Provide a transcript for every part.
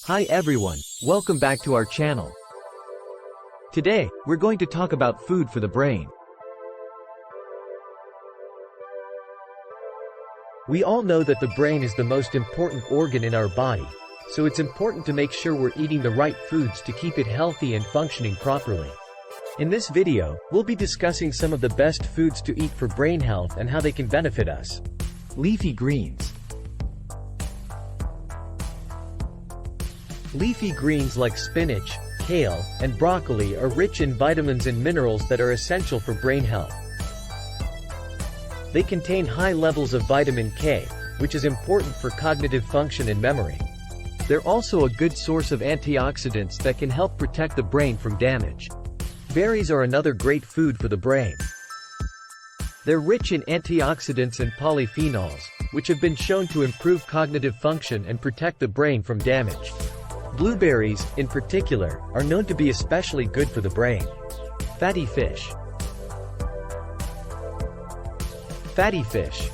Hi everyone, welcome back to our channel. Today, we're going to talk about food for the brain. We all know that the brain is the most important organ in our body, so it's important to make sure we're eating the right foods to keep it healthy and functioning properly. In this video, we'll be discussing some of the best foods to eat for brain health and how they can benefit us. Leafy greens. Leafy greens like spinach, kale, and broccoli are rich in vitamins and minerals that are essential for brain health. They contain high levels of vitamin K, which is important for cognitive function and memory. They're also a good source of antioxidants that can help protect the brain from damage. Berries are another great food for the brain. They're rich in antioxidants and polyphenols, which have been shown to improve cognitive function and protect the brain from damage. Blueberries, in particular, are known to be especially good for the brain. Fatty fish. Fatty fish.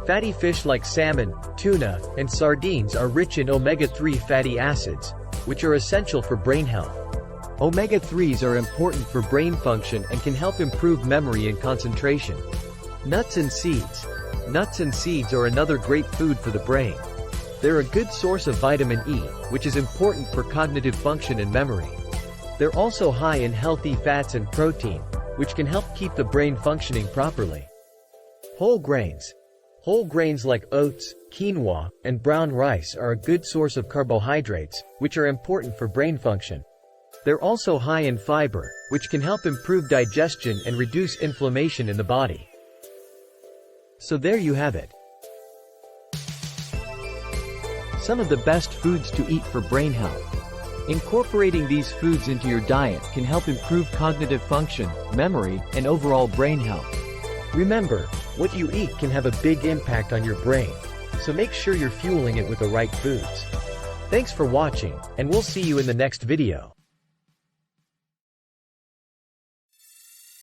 Fatty fish like salmon, tuna, and sardines are rich in omega-3 fatty acids, which are essential for brain health. Omega-3s are important for brain function and can help improve memory and concentration. Nuts and seeds. Nuts and seeds are another great food for the brain. They're a good source of vitamin E, which is important for cognitive function and memory. They're also high in healthy fats and protein, which can help keep the brain functioning properly. Whole grains. Whole grains like oats, quinoa, and brown rice are a good source of carbohydrates, which are important for brain function. They're also high in fiber, which can help improve digestion and reduce inflammation in the body. So there you have it. Some of the best foods to eat for brain health. Incorporating these foods into your diet can help improve cognitive function, memory, and overall brain health. Remember, what you eat can have a big impact on your brain, so make sure you're fueling it with the right foods. Thanks for watching, and we'll see you in the next video.